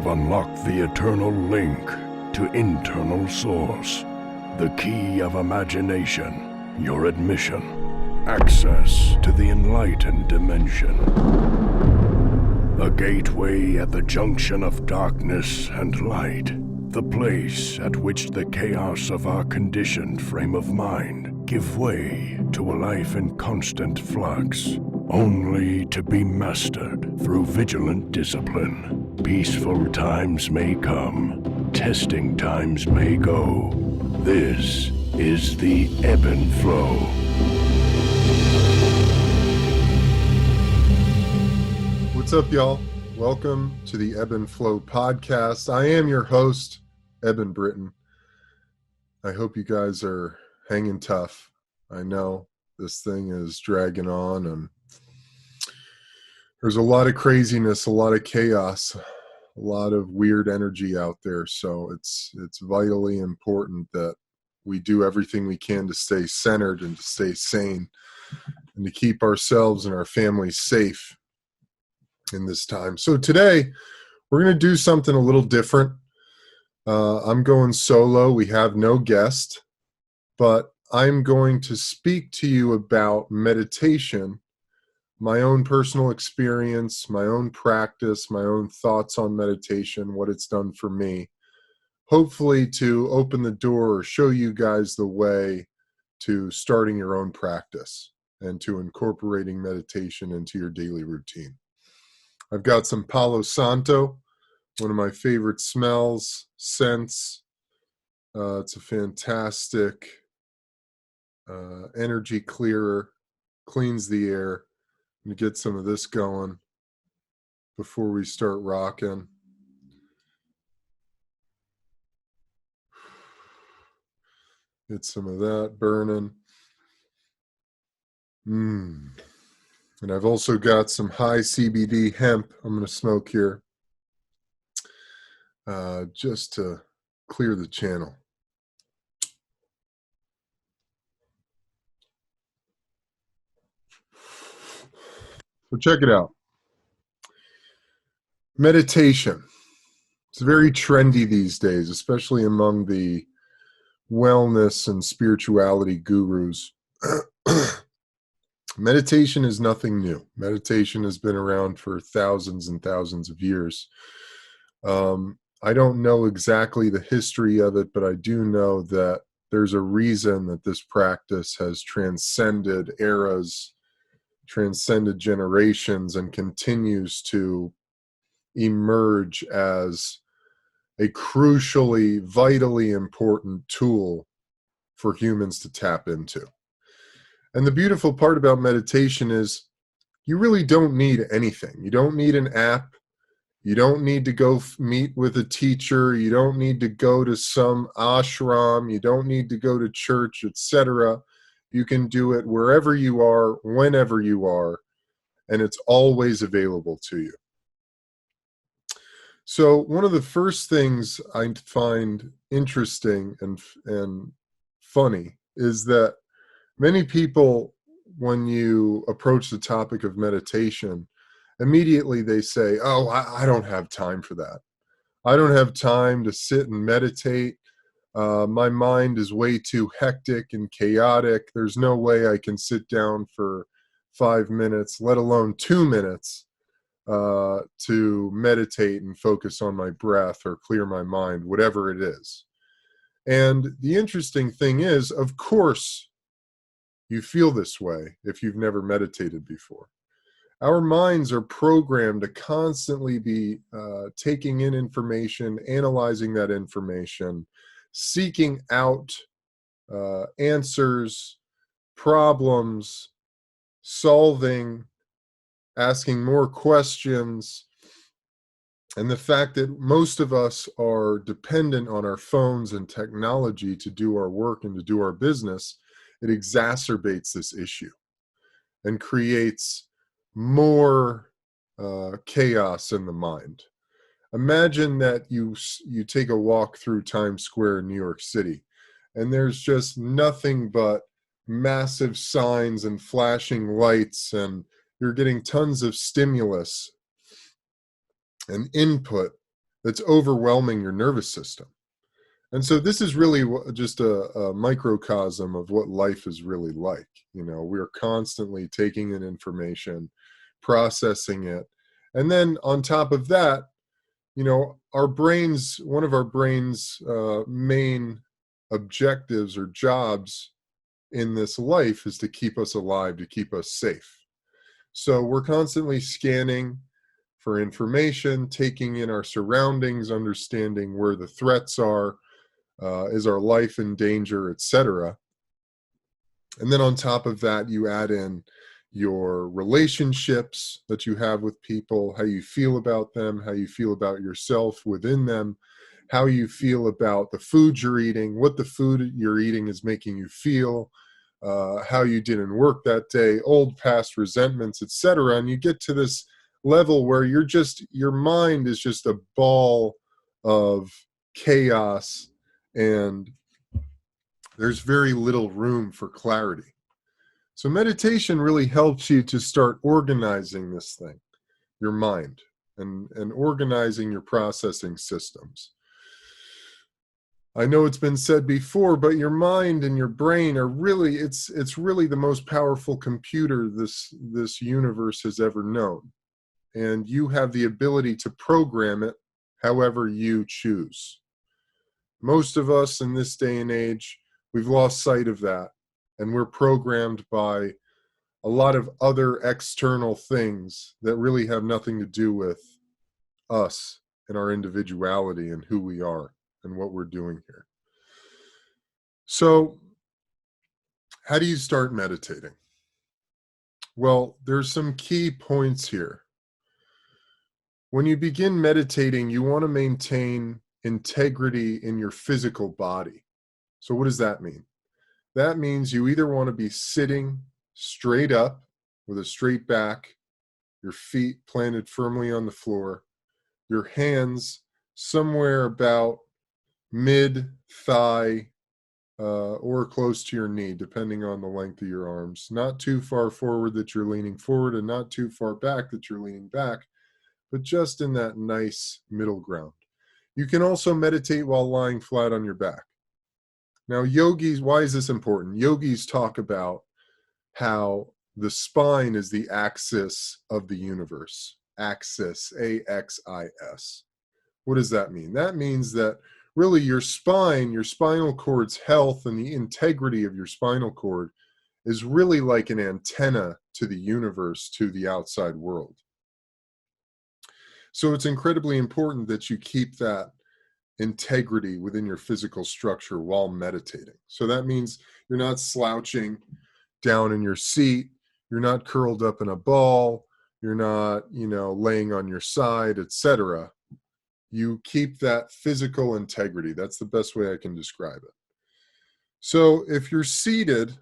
have unlocked the eternal link to internal source, the key of imagination, your admission, access to the enlightened dimension. A gateway at the junction of darkness and light, the place at which the chaos of our conditioned frame of mind give way to a life in constant flux, only to be mastered through vigilant discipline. Peaceful times may come, testing times may go. This is the Eben Flow. What's up, y'all? Welcome to the Eben Flow podcast. I am your host, Eben Britton. I hope you guys are hanging tough. I know this thing is dragging on and there's a lot of craziness, a lot of chaos, a lot of weird energy out there. So it's vitally important that we do everything we can to stay centered and to stay sane and to keep ourselves and our families safe in this time. So today we're going to do something a little different. I'm going solo. We have no guest, but I'm going to speak to you about meditation, my own personal experience, my own practice, my own thoughts on meditation, what it's done for me, hopefully to open the door or show you guys the way to starting your own practice and to incorporating meditation into your daily routine. I've got some Palo Santo, one of my favorite smells, scents. It's a fantastic energy clearer, cleans the air. I'm going to get some of this going before we start rocking. Get some of that burning. And I've also got some high CBD hemp I'm going to smoke here just to clear the channel. So check it out. Meditation. It's very trendy these days, especially among the wellness and spirituality gurus. Meditation is nothing new. Meditation has been around for thousands and thousands of years. I don't know exactly the history of it, but I do know that there's a reason that this practice has transcended eras, transcended generations, and continues to emerge as a crucially, vitally important tool for humans to tap into. And the beautiful part about meditation is you really don't need anything. You don't need an app. You don't need to go meet with a teacher. You don't need to go to some ashram. You don't need to go to church, etc. You can do it wherever you are, whenever you are, and it's always available to you. So one of the first things I find interesting and funny is that many people, when you approach the topic of meditation, immediately they say, oh, I don't have time for that. I don't have time to sit and meditate. My mind is way too hectic and chaotic. There's no way I can sit down for 5 minutes, let alone 2 minutes, to meditate and focus on my breath or clear my mind, whatever it is. And the interesting thing is, of course, you feel this way if you've never meditated before. Our minds are programmed to constantly be taking in information, analyzing that information, seeking out answers, problems, solving, asking more questions. And the fact that most of us are dependent on our phones and technology to do our work and to do our business, it exacerbates this issue and creates more chaos in the mind. Imagine that you take a walk through Times Square in New York City, and there's just nothing but massive signs and flashing lights, and you're getting tons of stimulus and input that's overwhelming your nervous system. And so this is really just a microcosm of what life is really like. We're constantly taking in information, processing it. And then on top of that, our brains, one of our brain's main objectives or jobs in this life is to keep us alive, to keep us safe. So we're constantly scanning for information, taking in our surroundings, understanding where the threats are, is our life in danger, etc. And then on top of that, you add in your relationships that you have with people, how you feel about them, how you feel about yourself within them, how you feel about the food you're eating, what the food you're eating is making you feel, how you did in work that day, old past resentments, etc. And you get to this level where your mind is just a ball of chaos, and there's very little room for clarity. So meditation really helps you to start organizing this thing, your mind, and organizing your processing systems. I know it's been said before, but your mind and your brain are really, it's really the most powerful computer this universe has ever known. And you have the ability to program it however you choose. Most of us in this day and age, we've lost sight of that, and we're programmed by a lot of other external things that really have nothing to do with us and our individuality and who we are and what we're doing here. So, how do you start meditating? Well, there's some key points here. When you begin meditating, you want to maintain integrity in your physical body. So what does that mean? That means you either want to be sitting straight up with a straight back, your feet planted firmly on the floor, your hands somewhere about mid-thigh or close to your knee, depending on the length of your arms. Not too far forward that you're leaning forward and not too far back that you're leaning back, but just in that nice middle ground. You can also meditate while lying flat on your back. Now, yogis, why is this important? Yogis talk about how the spine is the axis of the universe. Axis, A-X-I-S. What does that mean? That means that really your spine, your spinal cord's health and the integrity of your spinal cord is really like an antenna to the universe, to the outside world. So it's incredibly important that you keep that integrity within your physical structure while meditating. So that means you're not slouching down in your seat, you're not curled up in a ball, you're not, laying on your side, etc. You keep that physical integrity. That's the best way I can describe it. So if you're seated,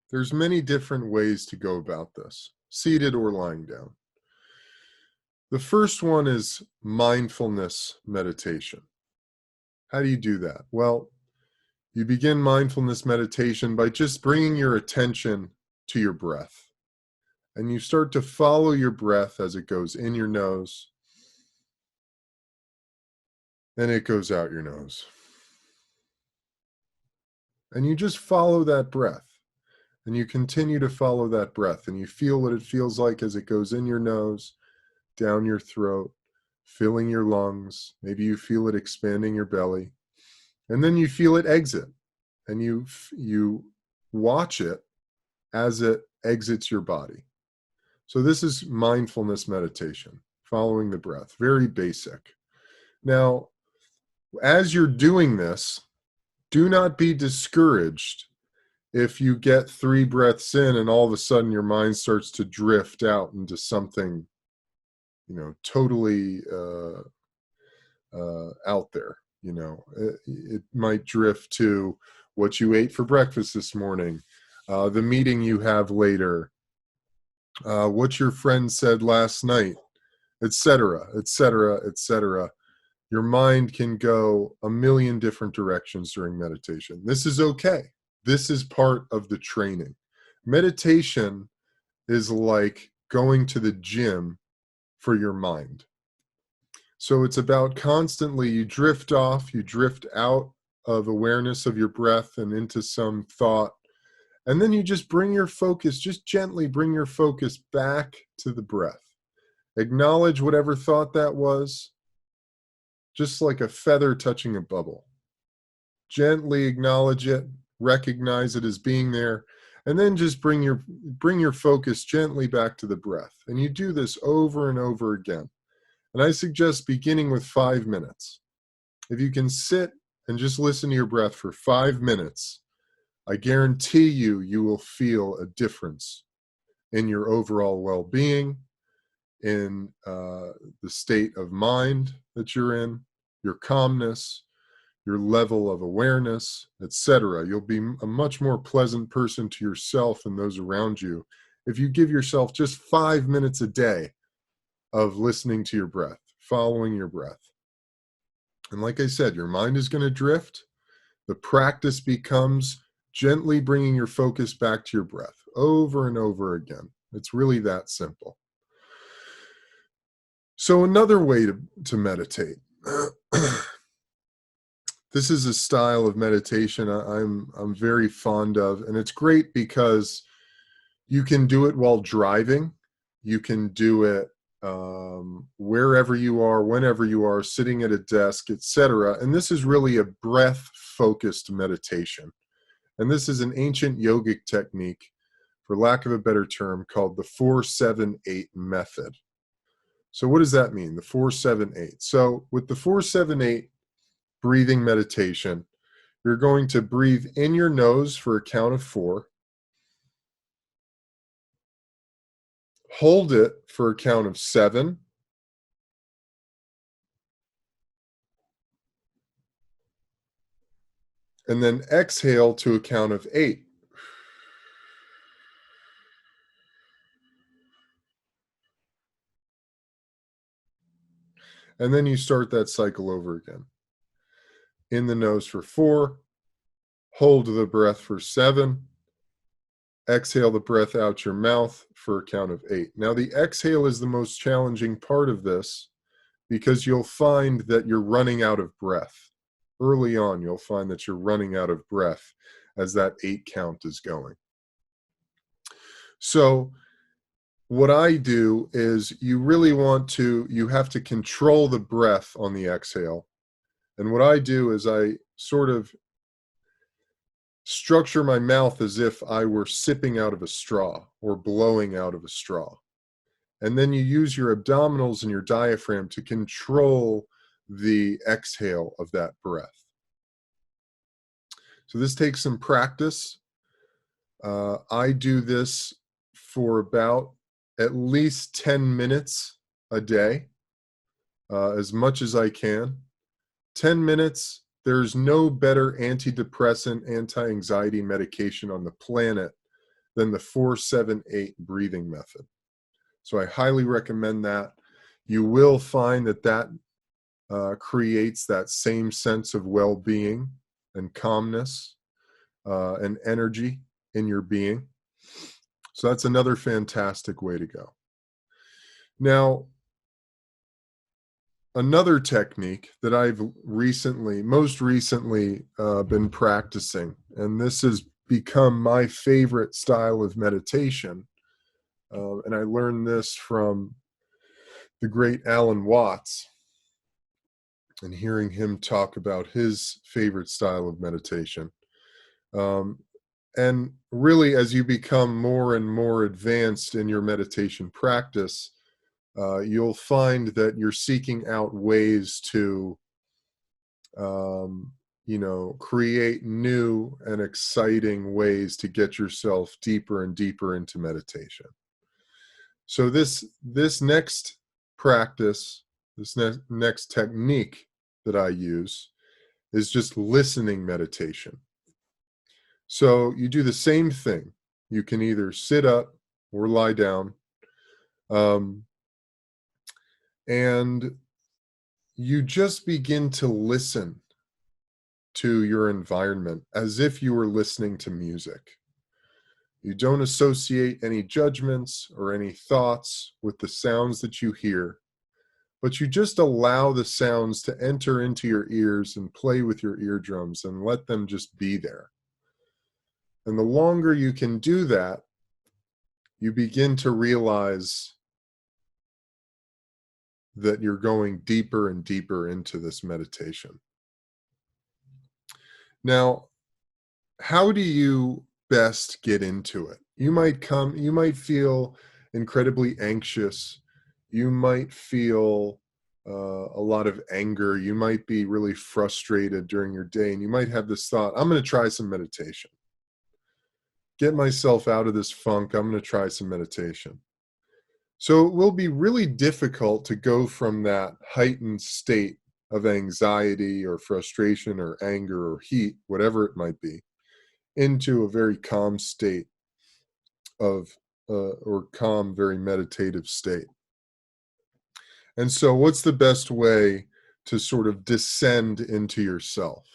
there's many different ways to go about this, seated or lying down. The first one is mindfulness meditation. How do you do that? Well, you begin mindfulness meditation by just bringing your attention to your breath. And you start to follow your breath as it goes in your nose, and it goes out your nose. And you just follow that breath. And you continue to follow that breath. And you feel what it feels like as it goes in your nose, down your throat, filling your lungs. Maybe you feel it expanding your belly. And then you feel it exit. And you watch it as it exits your body. So this is mindfulness meditation, following the breath, very basic. Now, as you're doing this, do not be discouraged if you get 3 breaths in and all of a sudden your mind starts to drift out into something, totally out there. It might drift to what you ate for breakfast this morning, the meeting you have later, what your friend said last night, etc., etc., etc. Your mind can go a million different directions during meditation. This is okay. This is part of the training. Meditation is like going to the gym for your mind. So it's about constantly, you drift off, you drift out of awareness of your breath and into some thought. And then you just bring your focus, just gently bring your focus back to the breath. Acknowledge whatever thought that was, just like a feather touching a bubble. Gently acknowledge it, recognize it as being there, and then just bring your focus gently back to the breath. And you do this over and over again. And I suggest beginning with 5 minutes. If you can sit and just listen to your breath for 5 minutes, I guarantee you will feel a difference in your overall well-being, in the state of mind that you're in, your calmness, your level of awareness, etc. You'll be a much more pleasant person to yourself and those around you if you give yourself just 5 minutes a day of listening to your breath, following your breath. And like I said, your mind is going to drift. The practice becomes gently bringing your focus back to your breath over and over again. It's really that simple. So another way to meditate. This is a style of meditation I'm very fond of, and it's great because you can do it while driving. You can do it wherever you are, whenever you are, sitting at a desk, etc. And this is really a breath-focused meditation. And this is an ancient yogic technique, for lack of a better term, called the 4-7-8 method. So what does that mean, the 4-7-8? So with the 4-7-8 breathing meditation, you're going to breathe in your nose for a count of 4, hold it for a count of 7, and then exhale to a count of 8. And then you start that cycle over again. In the nose for 4, hold the breath for 7, exhale the breath out your mouth for a count of 8. Now the exhale is the most challenging part of this, because you'll find that you're running out of breath. Early on, you'll find that you're running out of breath as that 8 count is going. So what I do is you have to control the breath on the exhale. And what I do is I sort of structure my mouth as if I were sipping out of a straw or blowing out of a straw. And then you use your abdominals and your diaphragm to control the exhale of that breath. So this takes some practice. I do this for about at least 10 minutes a day, as much as I can. 10 minutes, there's no better antidepressant, anti-anxiety medication on the planet than the 4-7-8 breathing method. So I highly recommend that. You will find that creates that same sense of well-being and calmness and energy in your being. So that's another fantastic way to go. Now, another technique that I've most recently been practicing, and this has become my favorite style of meditation, and I learned this from the great Alan Watts, and hearing him talk about his favorite style of meditation. And really, as you become more and more advanced in your meditation practice, you'll find that you're seeking out ways to, create new and exciting ways to get yourself deeper and deeper into meditation. So this next practice, this next technique that I use is just listening meditation. So you do the same thing. You can either sit up or lie down. And you just begin to listen to your environment as if you were listening to music. You don't associate any judgments or any thoughts with the sounds that you hear, but you just allow the sounds to enter into your ears and play with your eardrums and let them just be there. And the longer you can do that, you begin to realize that you're going deeper and deeper into this meditation. Now, how do you best get into it? You might feel incredibly anxious. You might feel a lot of anger. You might be really frustrated during your day, and you might have this thought, I'm going to try some meditation. Get myself out of this funk. I'm going to try some meditation. So it will be really difficult to go from that heightened state of anxiety or frustration or anger or heat, whatever it might be, into a very calm state of, or calm, very meditative state. And so, what's the best way to sort of descend into yourself?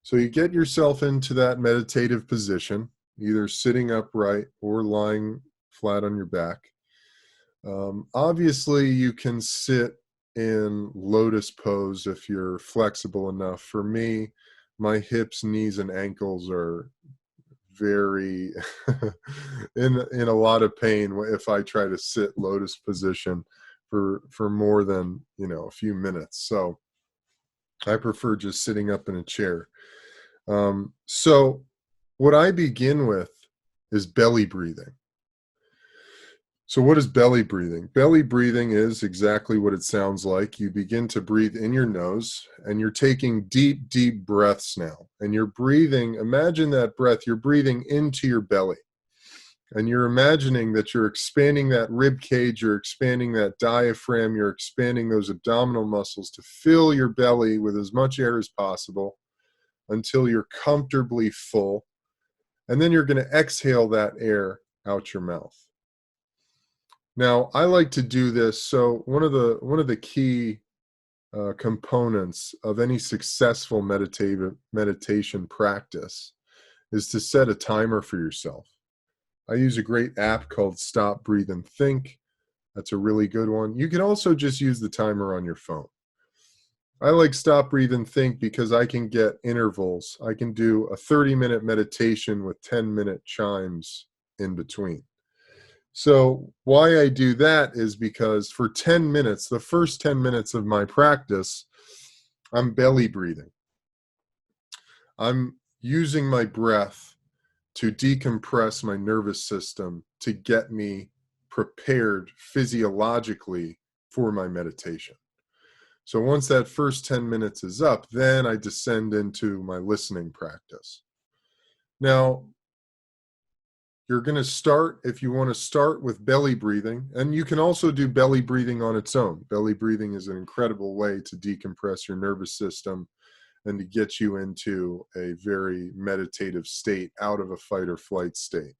So, you get yourself into that meditative position, either sitting upright or lying flat on your back. Obviously, you can sit in lotus pose if you're flexible enough. For me, my hips, knees, and ankles are very in a lot of pain if I try to sit lotus position for more than a few minutes. So I prefer just sitting up in a chair. So what I begin with is belly breathing. So what is belly breathing? Belly breathing is exactly what it sounds like. You begin to breathe in your nose and you're taking deep, deep breaths now. And you're breathing, imagine that breath, you're breathing into your belly. And you're imagining that you're expanding that rib cage, you're expanding that diaphragm, you're expanding those abdominal muscles to fill your belly with as much air as possible until you're comfortably full. And then you're going to exhale that air out your mouth. Now, I like to do this. So one of the key components of any successful meditation practice is to set a timer for yourself. I use a great app called Stop, Breathe, and Think. That's a really good one. You can also just use the timer on your phone. I like Stop, Breathe, and Think because I can get intervals. I can do a 30-minute meditation with 10-minute chimes in between. So why I do that is because for 10 minutes, the first 10 minutes of my practice, I'm belly breathing. I'm using my breath to decompress my nervous system to get me prepared physiologically for my meditation. So once that first 10 minutes is up, then I descend into my listening practice. Now, you're going to start, if you want to start with belly breathing, and you can also do belly breathing on its own. Belly breathing is an incredible way to decompress your nervous system and to get you into a very meditative state, out of a fight or flight state,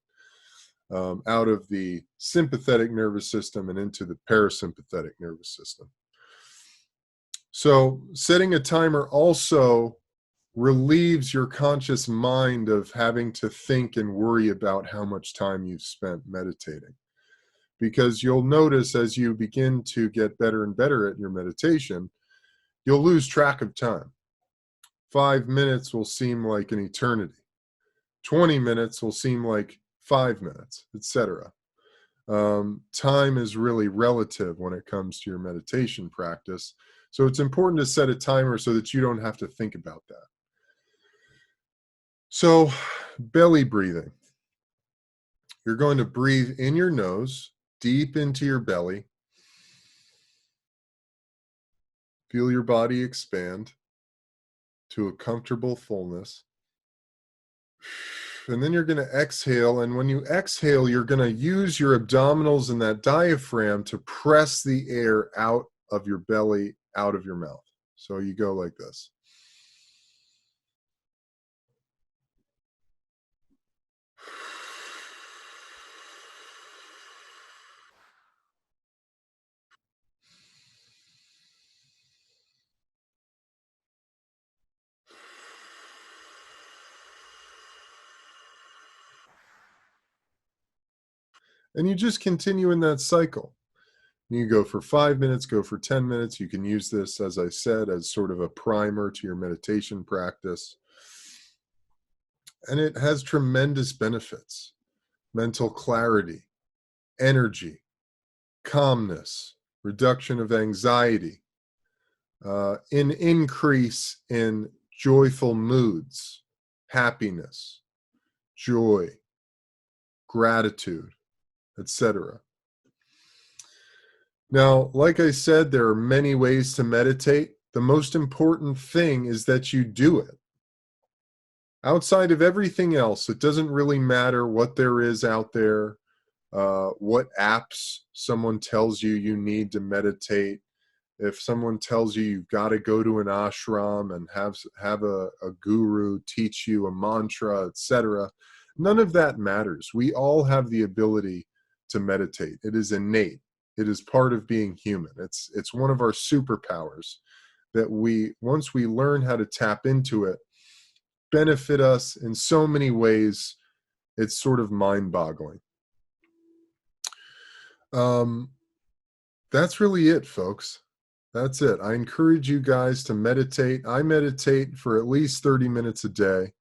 out of the sympathetic nervous system and into the parasympathetic nervous system. So setting a timer also relieves your conscious mind of having to think and worry about how much time you've spent meditating. Because you'll notice as you begin to get better and better at your meditation, you'll lose track of time. 5 minutes will seem like an eternity. 20 minutes will seem like 5 minutes, etc. Time is really relative when it comes to your meditation practice. So it's important to set a timer so that you don't have to think about that. So belly breathing. You're going to breathe in your nose, deep into your belly. Feel your body expand to a comfortable fullness. And then you're going to exhale. And when you exhale, you're going to use your abdominals and that diaphragm to press the air out of your belly, out of your mouth. So you go like this. And you just continue in that cycle. You can go for 5 minutes, go for 10 minutes. You can use this, as I said, as sort of a primer to your meditation practice. And it has tremendous benefits: mental clarity, energy, calmness, reduction of anxiety, an increase in joyful moods, happiness, joy, gratitude, etc. Now, like I said, there are many ways to meditate. The most important thing is that you do it. Outside of everything else, it doesn't really matter what there is out there, what apps someone tells you you need to meditate. If someone tells you you've got to go to an ashram and have a guru teach you a mantra, etc., none of that matters. We all have the ability to meditate. It is innate. It is part of being human. It's one of our superpowers that once we learn how to tap into it, benefit us in so many ways. It's sort of mind-boggling. That's really it, folks. That's it. I encourage you guys to meditate. I meditate for at least 30 minutes a day.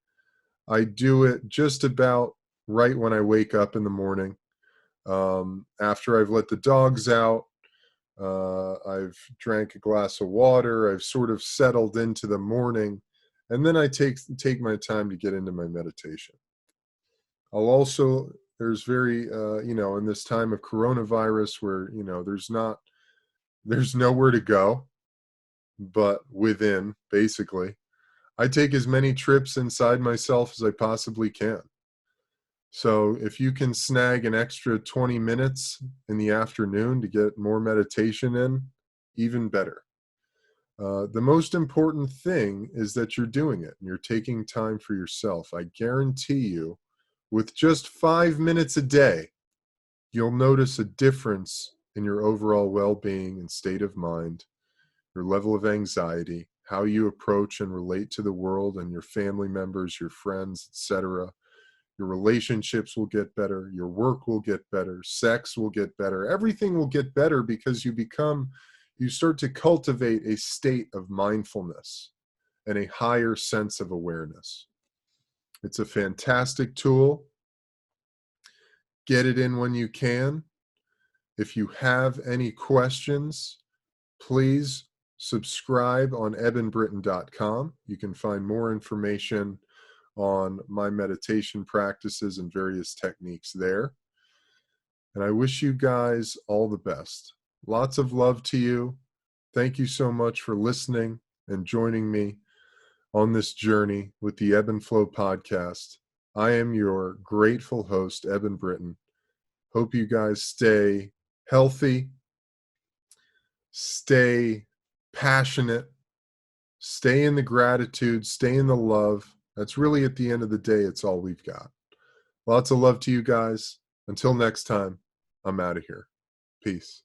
I do it just about right when I wake up in the morning. After I've let the dogs out, I've drank a glass of water, I've sort of settled into the morning, and then I take my time to get into my meditation. I'll also, there's very, in this time of coronavirus where, there's nowhere to go but within, basically. I take as many trips inside myself as I possibly can. So if you can snag an extra 20 minutes in the afternoon to get more meditation in, even better. The most important thing is that you're doing it and you're taking time for yourself. I guarantee you, with just 5 minutes a day, you'll notice a difference in your overall well-being and state of mind, your level of anxiety, how you approach and relate to the world and your family members, your friends, etc. Your relationships will get better. Your work will get better. Sex will get better. Everything will get better because you start to cultivate a state of mindfulness and a higher sense of awareness. It's a fantastic tool. Get it in when you can. If you have any questions, please subscribe on ebenbritton.com. You can find more information on my meditation practices and various techniques there. And I wish you guys all the best. Lots of love to you. Thank you so much for listening and joining me on this journey with the Eben Flow podcast. I am your grateful host, Eben Britton. Hope you guys stay healthy, stay passionate, stay in the gratitude, stay in the love. That's really, at the end of the day, it's all we've got. Lots of love to you guys. Until next time, I'm out of here. Peace.